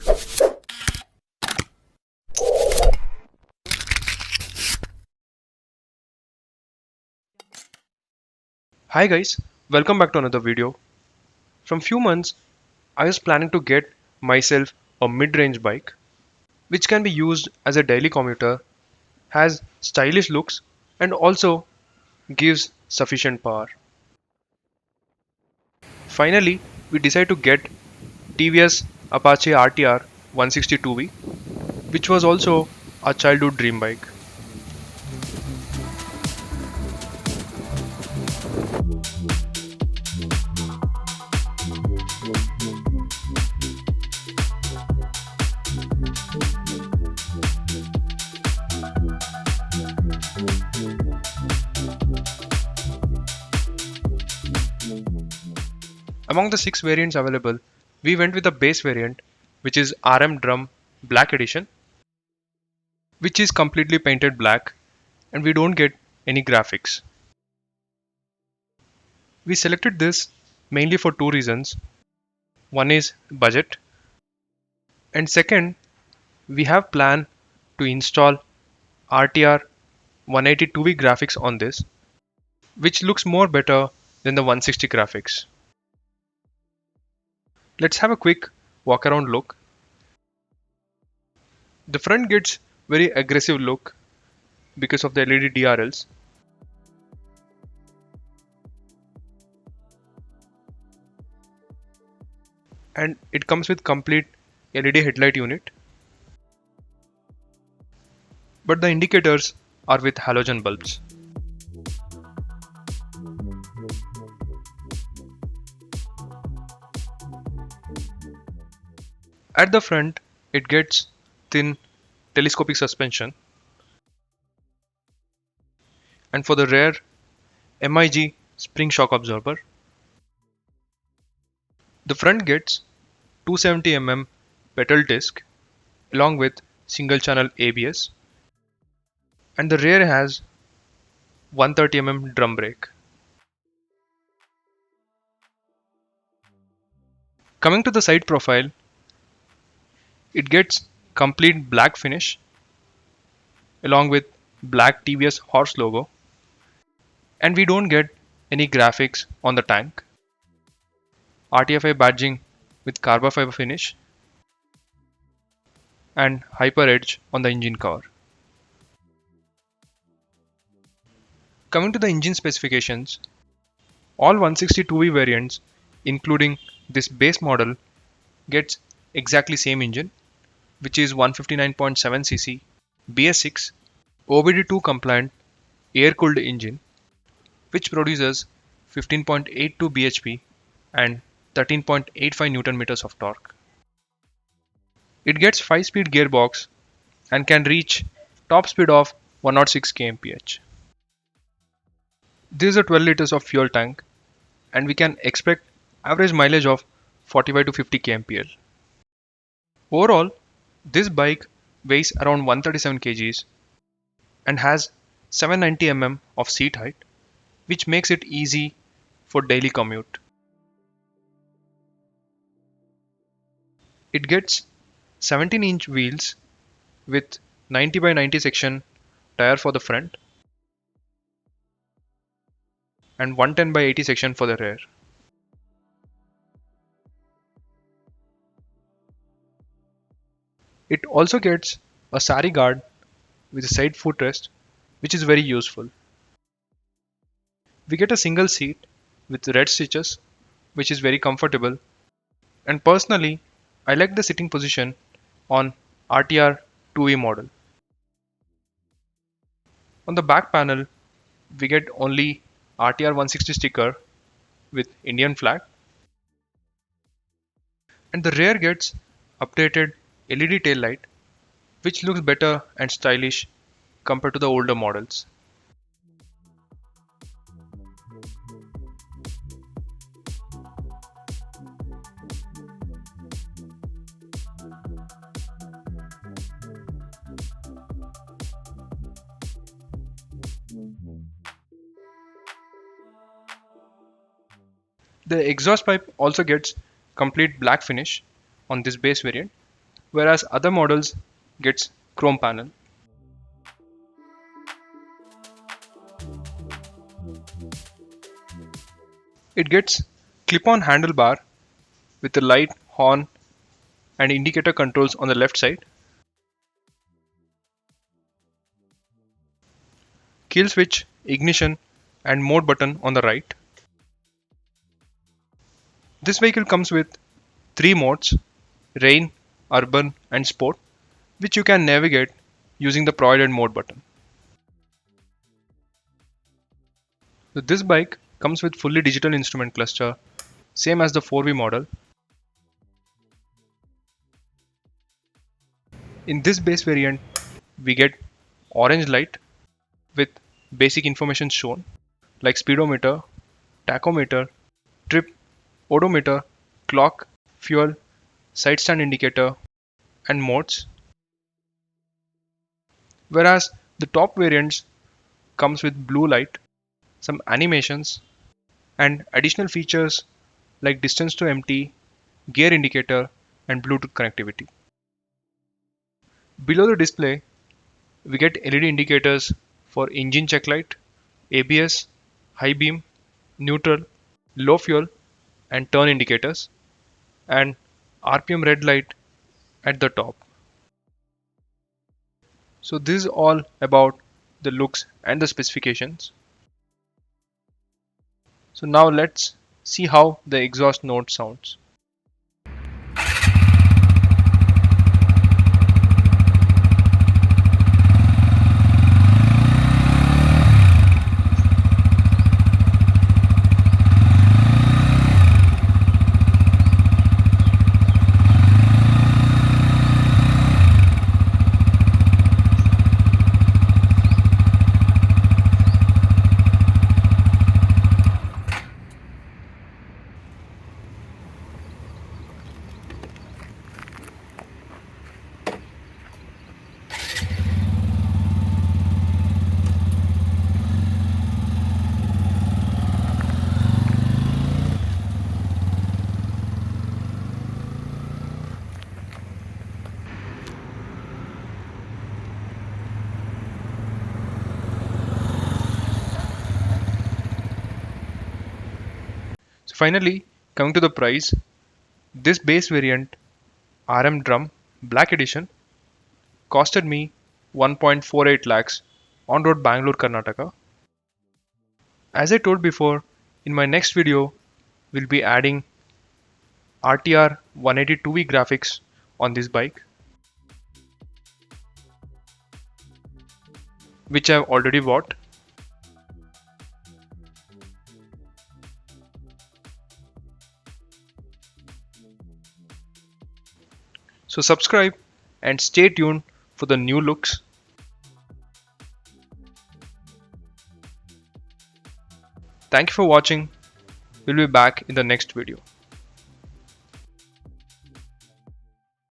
Hi guys, welcome back to another video. From few months, I was planning to get myself a mid-range bike which can be used as a daily commuter, has stylish looks and also gives sufficient power. Finally, we decided to get TVS Apache RTR 162V, which was also our childhood dream bike. Among the 6 variants available, we went with the base variant, which is RM Drum Black Edition, which is completely painted black and we don't get any graphics. We selected this mainly for two reasons. One is budget, and second, we have plan to install RTR 182V graphics on this, which looks more better than the 160 graphics. Let's have a quick walk around look. The front gets very aggressive look because of the LED DRLs. And it comes with complete LED headlight unit. But the indicators are with halogen bulbs. At the front, it gets thin telescopic suspension, and for the rear, MIG spring shock absorber. The front gets 270 mm pedal disc along with single channel ABS, and the rear has 130 mm drum brake. Coming to the side profile, it gets complete black finish along with black TVS horse logo, and we don't get any graphics on the tank. RTFI badging with carbon fiber finish and hyper edge on the engine cover. Coming to the engine specifications, all 162V variants including this base model gets exactly same engine, which is 159.7cc BS6 OBD2 compliant air cooled engine, which produces 15.82 bhp and 13.85 Newton meters of torque. It gets 5-speed gearbox and can reach top speed of 106 kmph. This is a 12 liters of fuel tank and we can expect average mileage of 45 to 50 kmpl. Overall, this bike weighs around 137 kgs and has 790 mm of seat height, which makes it easy for daily commute. It gets 17-inch wheels with 90 by 90 section tire for the front and 110 by 80 section for the rear. It also gets a sari guard with a side footrest, which is very useful. We get a single seat with red stitches, which is very comfortable. And personally, I like the sitting position on RTR 2E model. On the back panel, we get only RTR 160 sticker with Indian flag. And the rear gets updated LED tail light, which looks better and stylish compared to the older models. The exhaust pipe also gets complete black finish on this base variant, whereas other models gets chrome panel. It gets clip-on handlebar with the light, horn and indicator controls on the left side, kill switch, ignition and mode button on the right. This vehicle comes with 3 modes: rain, urban and sport, which you can navigate using the provided mode button. So this bike comes with fully digital instrument cluster, same as the 4V model. In this base variant, we get orange light with basic information shown like speedometer, tachometer, trip, odometer, clock, fuel, side stand indicator and modes. Whereas the top variants comes with blue light, some animations and additional features like distance to empty, gear indicator and Bluetooth connectivity. Below the display, we get LED indicators for engine check light, ABS, high beam, neutral, low fuel and turn indicators and RPM red light at the top. So this is all about the looks and the specifications. So now let's see how the exhaust note sounds. So finally, coming to the price, this base variant RM Drum Black Edition costed me 1.48 lakhs on road Bangalore, Karnataka. As I told before, in my next video, we'll be adding RTR 182V graphics on this bike, which I've already bought. So subscribe and stay tuned for the new looks. Thank you for watching. We'll be back in the next video.